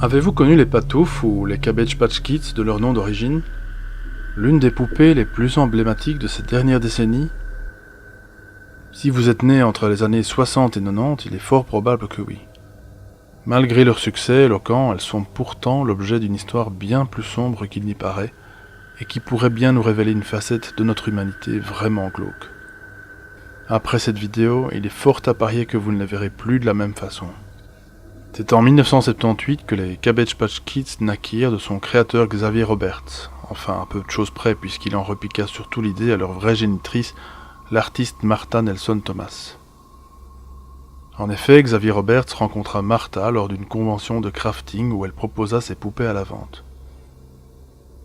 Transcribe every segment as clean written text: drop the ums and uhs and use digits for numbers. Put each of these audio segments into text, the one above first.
Avez-vous connu les Patouf ou les Cabbage Patch Kids de leur nom d'origine? L'une des poupées les plus emblématiques de ces dernières décennies? Si vous êtes né entre les années 60 et 90, il est fort probable que oui. Malgré leur succès éloquent, elles sont pourtant l'objet d'une histoire bien plus sombre qu'il n'y paraît, et qui pourrait bien nous révéler une facette de notre humanité vraiment glauque. Après cette vidéo, il est fort à parier que vous ne les verrez plus de la même façon. C'est en 1978 que les Cabbage Patch Kids naquirent de son créateur Xavier Roberts, enfin à peu de choses près puisqu'il en repiqua surtout l'idée à leur vraie génitrice, l'artiste Martha Nelson Thomas. En effet, Xavier Roberts rencontra Martha lors d'une convention de crafting où elle proposa ses poupées à la vente.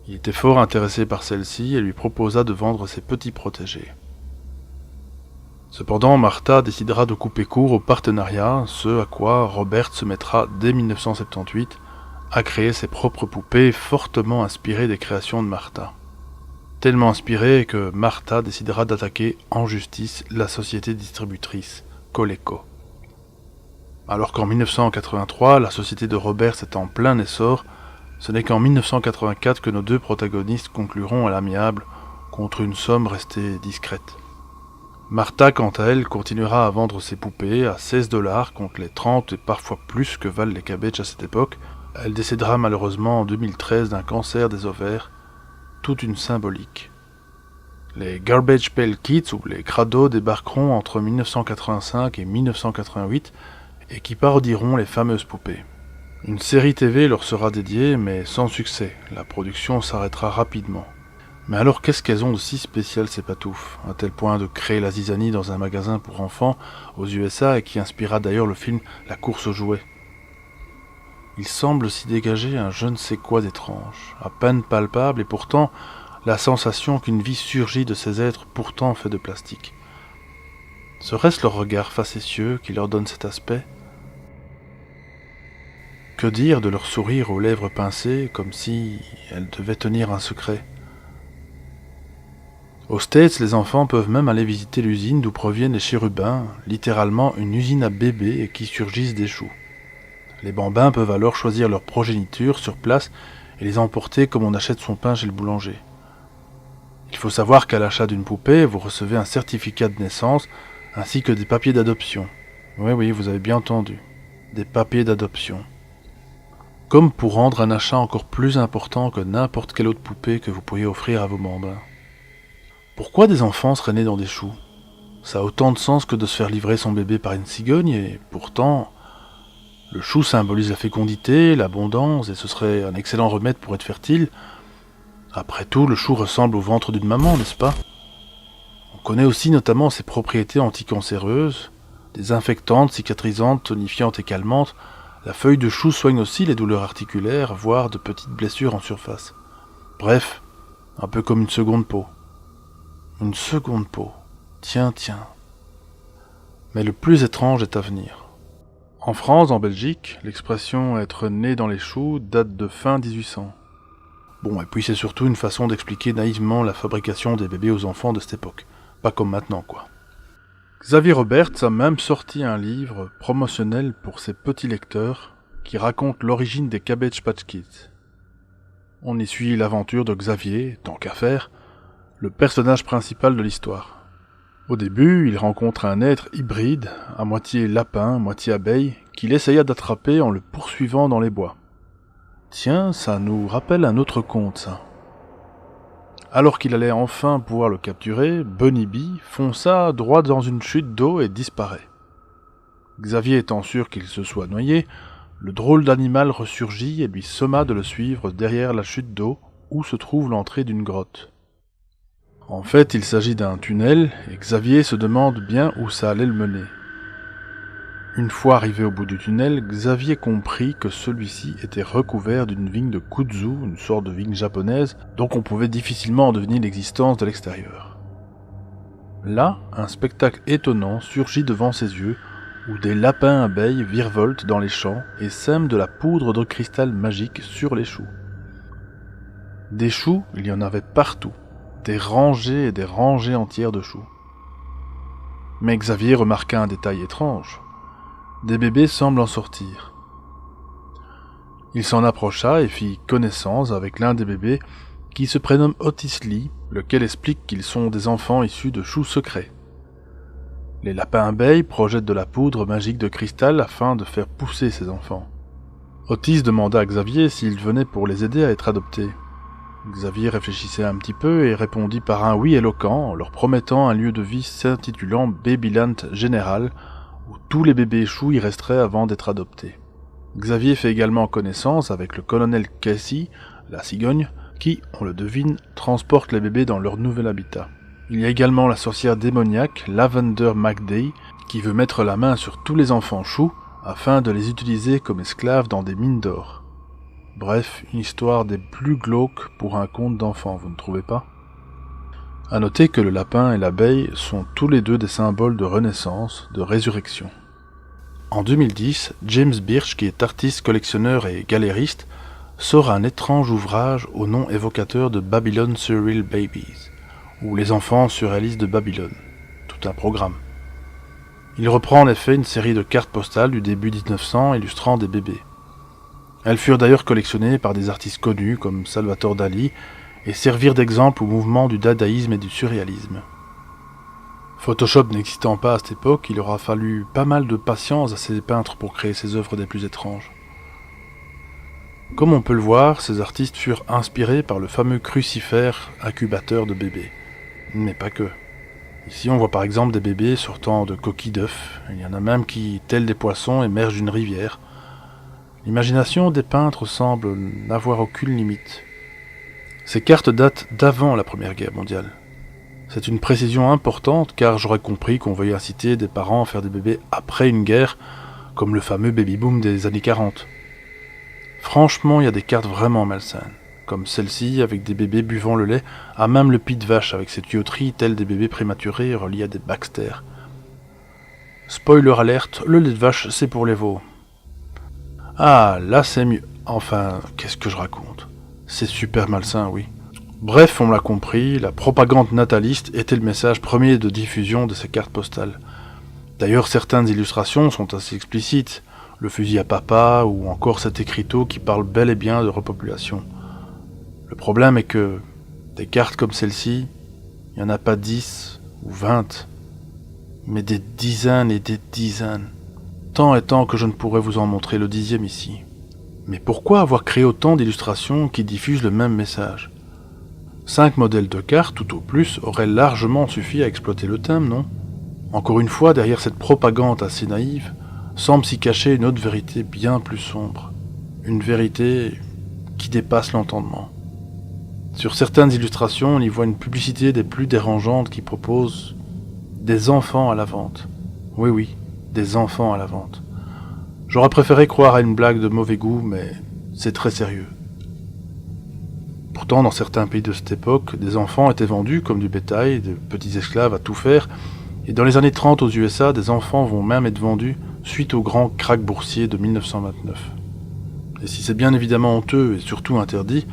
Il était fort intéressé par celle-ci et lui proposa de vendre ses petits protégés. Cependant, Martha décidera de couper court au partenariat, ce à quoi Robert se mettra dès 1978 à créer ses propres poupées fortement inspirées des créations de Martha. Tellement inspirées que Martha décidera d'attaquer en justice la société distributrice Coleco. Alors qu'en 1983, la société de Roberts est en plein essor, ce n'est qu'en 1984 que nos deux protagonistes concluront à l'amiable contre une somme restée discrète. Martha, quant à elle, continuera à vendre ses poupées à 16$ contre les 30 et parfois plus que valent les Cabbage à cette époque. Elle décédera malheureusement en 2013 d'un cancer des ovaires, toute une symbolique. Les Garbage Pail Kids ou les Crado débarqueront entre 1985 et 1988 et qui parodieront les fameuses poupées. Une série TV leur sera dédiée mais sans succès, la production s'arrêtera rapidement. Mais alors qu'est-ce qu'elles ont de si spécial ces patoufs, à tel point de créer la zizanie dans un magasin pour enfants aux USA et qui inspira d'ailleurs le film La course aux jouets? Il semble s'y dégager un je ne sais quoi d'étrange, à peine palpable et pourtant la sensation qu'une vie surgit de ces êtres pourtant faits de plastique. Serait-ce leur regard facétieux qui leur donne cet aspect? Que dire de leur sourire aux lèvres pincées comme si elles devaient tenir un secret? Aux States, les enfants peuvent même aller visiter l'usine d'où proviennent les chérubins, littéralement une usine à bébés et qui surgissent des choux. Les bambins peuvent alors choisir leur progéniture sur place et les emporter comme on achète son pain chez le boulanger. Il faut savoir qu'à l'achat d'une poupée, vous recevez un certificat de naissance ainsi que des papiers d'adoption. Oui, vous avez bien entendu, des papiers d'adoption. Comme pour rendre un achat encore plus important que n'importe quelle autre poupée que vous pourriez offrir à vos bambins. Pourquoi des enfants seraient nés dans des choux? Ça a autant de sens que de se faire livrer son bébé par une cigogne, et pourtant, le chou symbolise la fécondité, l'abondance, et ce serait un excellent remède pour être fertile. Après tout, le chou ressemble au ventre d'une maman, n'est-ce pas? On connaît aussi notamment ses propriétés anticancéreuses, désinfectantes, cicatrisantes, tonifiantes et calmantes. La feuille de chou soigne aussi les douleurs articulaires, voire de petites blessures en surface. Bref, un peu comme une seconde peau. Une seconde peau. Tiens. Mais le plus étrange est à venir. En France, en Belgique, l'expression « être né dans les choux » date de fin 1800. Bon, et puis c'est surtout une façon d'expliquer naïvement la fabrication des bébés aux enfants de cette époque. Pas comme maintenant, quoi. Xavier Roberts a même sorti un livre promotionnel pour ses petits lecteurs qui raconte l'origine des Cabbage Patch Kids. On y suit l'aventure de Xavier, tant qu'à faire, le personnage principal de l'histoire. Au début, il rencontre un être hybride, à moitié lapin, moitié abeille, qu'il essaya d'attraper en le poursuivant dans les bois. Tiens, ça nous rappelle un autre conte, ça. Alors qu'il allait enfin pouvoir le capturer, Bunny Bee fonça droit dans une chute d'eau et disparaît. Xavier étant sûr qu'il se soit noyé, le drôle d'animal ressurgit et lui somma de le suivre derrière la chute d'eau où se trouve l'entrée d'une grotte. En fait, il s'agit d'un tunnel, et Xavier se demande bien où ça allait le mener. Une fois arrivé au bout du tunnel, Xavier comprit que celui-ci était recouvert d'une vigne de kudzu, une sorte de vigne japonaise, donc on pouvait difficilement en deviner l'existence de l'extérieur. Là, un spectacle étonnant surgit devant ses yeux, où des lapins-abeilles virevoltent dans les champs et sèment de la poudre de cristal magique sur les choux. Des choux, il y en avait partout. Des rangées et des rangées entières de choux. Mais Xavier remarqua un détail étrange. Des bébés semblent en sortir. Il s'en approcha et fit connaissance avec l'un des bébés qui se prénomme Otis Lee, lequel explique qu'ils sont des enfants issus de choux secrets. Les lapins-abeilles projettent de la poudre magique de cristal afin de faire pousser ces enfants. Otis demanda à Xavier s'il venait pour les aider à être adoptés. Xavier réfléchissait un petit peu et répondit par un oui éloquent, en leur promettant un lieu de vie s'intitulant Babyland Général, où tous les bébés choux y resteraient avant d'être adoptés. Xavier fait également connaissance avec le colonel Casey, la cigogne, qui, on le devine, transporte les bébés dans leur nouvel habitat. Il y a également la sorcière démoniaque Lavender McDay, qui veut mettre la main sur tous les enfants choux afin de les utiliser comme esclaves dans des mines d'or. Bref, une histoire des plus glauques pour un conte d'enfant, vous ne trouvez pas ? À noter que le lapin et l'abeille sont tous les deux des symboles de renaissance, de résurrection. En 2010, James Birch, qui est artiste, collectionneur et galériste, sort un étrange ouvrage au nom évocateur de Babylon Surreal Babies, ou les enfants surréalistes de Babylone, tout un programme. Il reprend en effet une série de cartes postales du début 1900 illustrant des bébés. Elles furent d'ailleurs collectionnées par des artistes connus comme Salvador Dali et servirent d'exemple au mouvement du dadaïsme et du surréalisme. Photoshop n'existant pas à cette époque, il aura fallu pas mal de patience à ces peintres pour créer ces œuvres des plus étranges. Comme on peut le voir, ces artistes furent inspirés par le fameux crucifère incubateur de bébés. Mais pas que. Ici on voit par exemple des bébés sortant de coquilles d'œufs, il y en a même qui, tels des poissons, émergent d'une rivière. L'imagination des peintres semble n'avoir aucune limite. Ces cartes datent d'avant la Première Guerre mondiale. C'est une précision importante car j'aurais compris qu'on veuille inciter des parents à faire des bébés après une guerre, comme le fameux baby-boom des années 40. Franchement, il y a des cartes vraiment malsaines, comme celle-ci avec des bébés buvant le lait, à même le pis de vache avec ses tuyauteries telles des bébés prématurés reliés à des Baxter. Spoiler alerte, le lait de vache c'est pour les veaux. Ah, là c'est mieux. Enfin, qu'est-ce que je raconte ? C'est super malsain, oui. Bref, on l'a compris, la propagande nataliste était le message premier de diffusion de ces cartes postales. D'ailleurs, certaines illustrations sont assez explicites, le fusil à papa ou encore cet écriteau qui parle bel et bien de repopulation. Le problème est que des cartes comme celle-ci, il n'y en a pas 10 ou 20, mais des dizaines et des dizaines. Tant et tant que je ne pourrais vous en montrer le 10e ici. Mais pourquoi avoir créé autant d'illustrations qui diffusent le même message ? 5 modèles de cartes, tout au plus, auraient largement suffi à exploiter le thème, non ? Encore une fois, derrière cette propagande assez naïve, semble s'y cacher une autre vérité bien plus sombre. Une vérité qui dépasse l'entendement. Sur certaines illustrations, on y voit une publicité des plus dérangeantes qui propose des enfants à la vente. Oui, oui, des enfants à la vente. J'aurais préféré croire à une blague de mauvais goût, mais c'est très sérieux. Pourtant, dans certains pays de cette époque, des enfants étaient vendus comme du bétail, de petits esclaves à tout faire, et dans les années 30 aux USA, des enfants vont même être vendus suite au grand krach boursier de 1929. Et si c'est bien évidemment honteux et surtout interdit,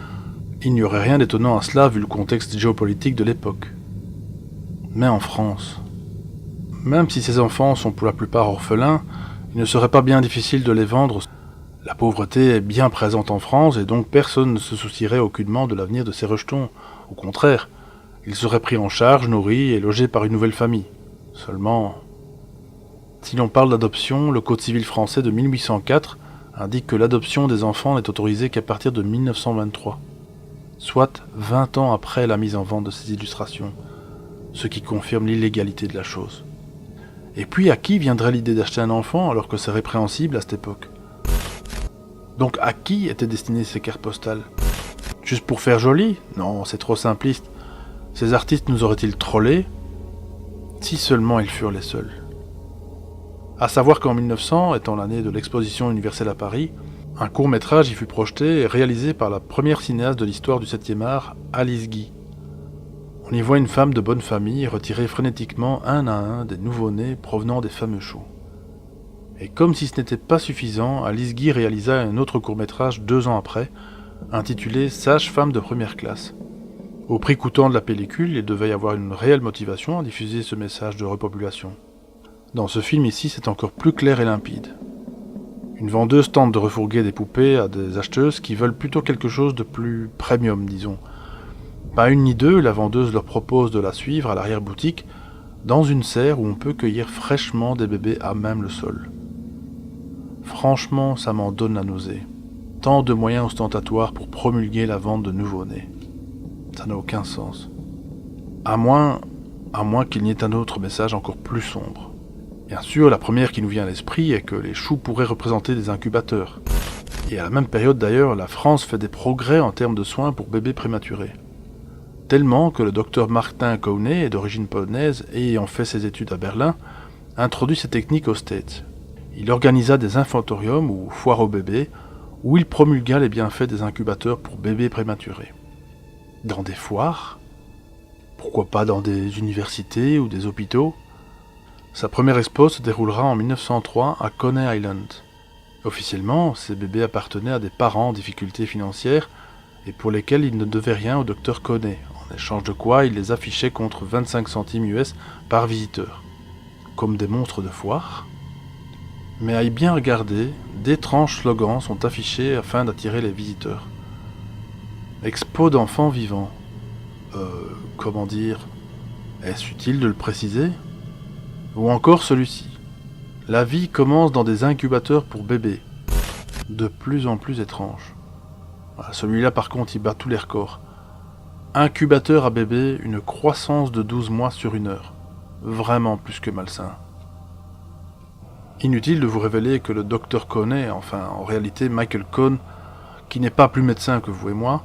il n'y aurait rien d'étonnant à cela vu le contexte géopolitique de l'époque. Mais en France, même si ces enfants sont pour la plupart orphelins, il ne serait pas bien difficile de les vendre. La pauvreté est bien présente en France et donc personne ne se soucierait aucunement de l'avenir de ces rejetons. Au contraire, ils seraient pris en charge, nourris et logés par une nouvelle famille. Seulement, si l'on parle d'adoption, le Code civil français de 1804 indique que l'adoption des enfants n'est autorisée qu'à partir de 1923, soit 20 ans après la mise en vente de ces illustrations, ce qui confirme l'illégalité de la chose. Et puis à qui viendrait l'idée d'acheter un enfant alors que c'est répréhensible à cette époque ? Donc à qui étaient destinées ces cartes postales ? Juste pour faire joli ? Non, c'est trop simpliste. Ces artistes nous auraient-ils trollés ? Si seulement ils furent les seuls. À savoir qu'en 1900, étant l'année de l'exposition universelle à Paris, un court-métrage y fut projeté et réalisé par la première cinéaste de l'histoire du 7e art, Alice Guy. On y voit une femme de bonne famille retirer frénétiquement un à un des nouveau-nés provenant des fameux choux. Et comme si ce n'était pas suffisant, Alice Guy réalisa un autre court-métrage 2 ans après, intitulé « Sage-femme de première classe ». Au prix coûtant de la pellicule, il devait y avoir une réelle motivation à diffuser ce message de repopulation. Dans ce film ici, c'est encore plus clair et limpide. Une vendeuse tente de refourguer des poupées à des acheteuses qui veulent plutôt quelque chose de plus premium, disons. Pas une ni deux, la vendeuse leur propose de la suivre à l'arrière-boutique, dans une serre où on peut cueillir fraîchement des bébés à même le sol. Franchement, ça m'en donne la nausée. Tant de moyens ostentatoires pour promulguer la vente de nouveau-nés. Ça n'a aucun sens. À moins qu'il n'y ait un autre message encore plus sombre. Bien sûr, la première qui nous vient à l'esprit est que les choux pourraient représenter des incubateurs. Et à la même période d'ailleurs, la France fait des progrès en termes de soins pour bébés prématurés. Tellement que le docteur Martin Kowney, d'origine polonaise et ayant fait ses études à Berlin, introduit ces techniques aux States. Il organisa des infantoriums ou foires aux bébés, où il promulgua les bienfaits des incubateurs pour bébés prématurés. Dans des foires? Pourquoi pas dans des universités ou des hôpitaux? Sa première expo se déroulera en 1903 à Coney Island. Officiellement, ces bébés appartenaient à des parents en difficulté financière et pour lesquels ils ne devaient rien au docteur Kowney, en échange de quoi il les affichait contre 25 centimes US par visiteur. Comme des monstres de foire. Mais à y bien regarder, d'étranges slogans sont affichés afin d'attirer les visiteurs. Expo d'enfants vivants. Comment dire? Est-ce utile de le préciser? Ou encore celui-ci. La vie commence dans des incubateurs pour bébés. De plus en plus étrange. Celui-là par contre il bat tous les records. Incubateur à bébé, une croissance de 12 mois sur 1 heure. Vraiment plus que malsain. Inutile de vous révéler que le docteur Kowney, enfin en réalité Michael Cohn, qui n'est pas plus médecin que vous et moi,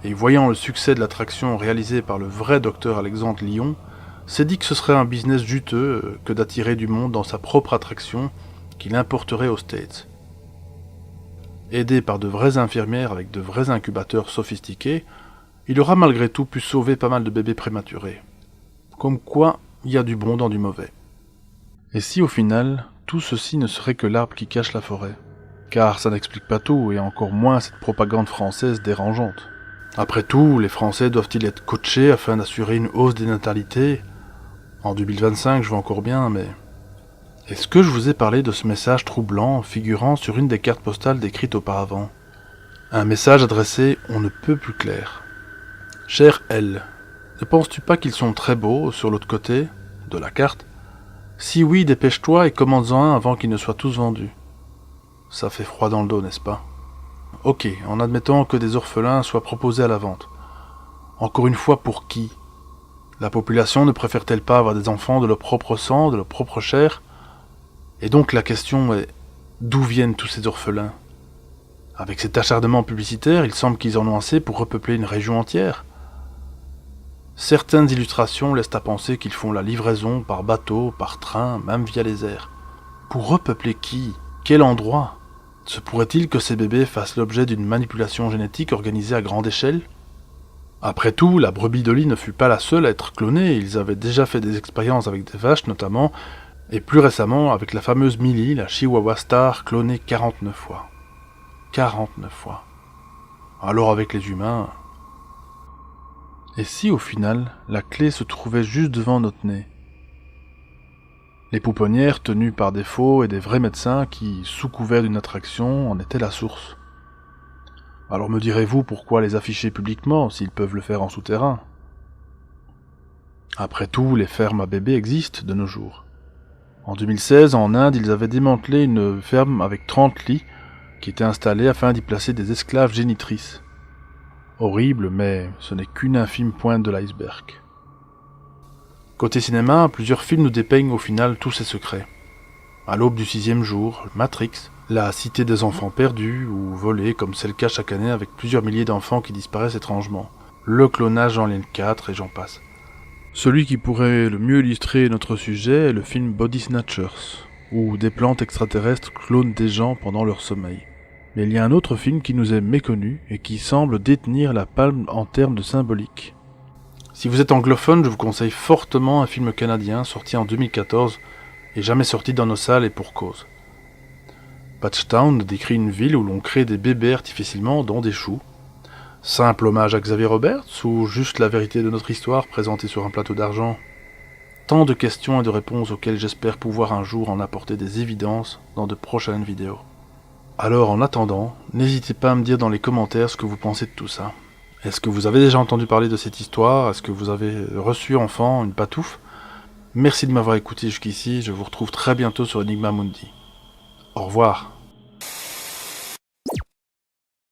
et voyant le succès de l'attraction réalisée par le vrai docteur Alexandre Lyon, s'est dit que ce serait un business juteux que d'attirer du monde dans sa propre attraction qu'il importerait aux States. Aidé par de vraies infirmières avec de vrais incubateurs sophistiqués, il aura malgré tout pu sauver pas mal de bébés prématurés. Comme quoi, il y a du bon dans du mauvais. Et si au final, tout ceci ne serait que l'arbre qui cache la forêt? Car ça n'explique pas tout, et encore moins cette propagande française dérangeante. Après tout, les Français doivent-ils être coachés afin d'assurer une hausse des natalités? En 2025, je vois encore bien, mais... Est-ce que je vous ai parlé de ce message troublant figurant sur une des cartes postales décrites auparavant? Un message adressé on ne peut plus clair. Cher L, ne penses-tu pas qu'ils sont très beaux sur l'autre côté de la carte? Si oui, dépêche-toi et commande-en un avant qu'ils ne soient tous vendus. Ça fait froid dans le dos, n'est-ce pas? Ok, en admettant que des orphelins soient proposés à la vente. Encore une fois, pour qui? La population ne préfère-t-elle pas avoir des enfants de leur propre sang, de leur propre chair? Et donc la question est, d'où viennent tous ces orphelins? Avec cet acharnement publicitaire, il semble qu'ils en ont assez pour repeupler une région entière. Certaines illustrations laissent à penser qu'ils font la livraison par bateau, par train, même via les airs. Pour repeupler qui? Quel endroit? Se pourrait-il que ces bébés fassent l'objet d'une manipulation génétique organisée à grande échelle? Après tout, la brebis Dolly ne fut pas la seule à être clonée, ils avaient déjà fait des expériences avec des vaches notamment, et plus récemment avec la fameuse Millie, la Chihuahua Star, clonée 49 fois. 49 fois. Alors avec les humains... Et si au final, la clé se trouvait juste devant notre nez? Les pouponnières tenues par des faux et des vrais médecins qui, sous couvert d'une attraction, en étaient la source. Alors me direz-vous pourquoi les afficher publiquement s'ils peuvent le faire en souterrain? Après tout, les fermes à bébés existent de nos jours. En 2016, en Inde, ils avaient démantelé une ferme avec 30 lits qui étaient installés afin d'y placer des esclaves génitrices. Horrible, mais ce n'est qu'une infime pointe de l'iceberg. Côté cinéma, plusieurs films nous dépeignent au final tous ces secrets. À l'aube du 6e jour, Matrix, La Cité des enfants perdus, ou volés comme c'est le cas chaque année avec plusieurs milliers d'enfants qui disparaissent étrangement. Le clonage en Alien 4 et j'en passe. Celui qui pourrait le mieux illustrer notre sujet est le film Body Snatchers, où des plantes extraterrestres clonent des gens pendant leur sommeil. Mais il y a un autre film qui nous est méconnu et qui semble détenir la palme en termes de symbolique. Si vous êtes anglophone, je vous conseille fortement un film canadien sorti en 2014 et jamais sorti dans nos salles et pour cause. Patchtown décrit une ville où l'on crée des bébés artificiellement dont des choux. Simple hommage à Xavier Roberts ou juste la vérité de notre histoire présentée sur un plateau d'argent? Tant de questions et de réponses auxquelles j'espère pouvoir un jour en apporter des évidences dans de prochaines vidéos. Alors en attendant, n'hésitez pas à me dire dans les commentaires ce que vous pensez de tout ça. Est-ce que vous avez déjà entendu parler de cette histoire? Est-ce que vous avez reçu enfant une patouffe? Merci de m'avoir écouté jusqu'ici, je vous retrouve très bientôt sur Enigma Mundi. Au revoir.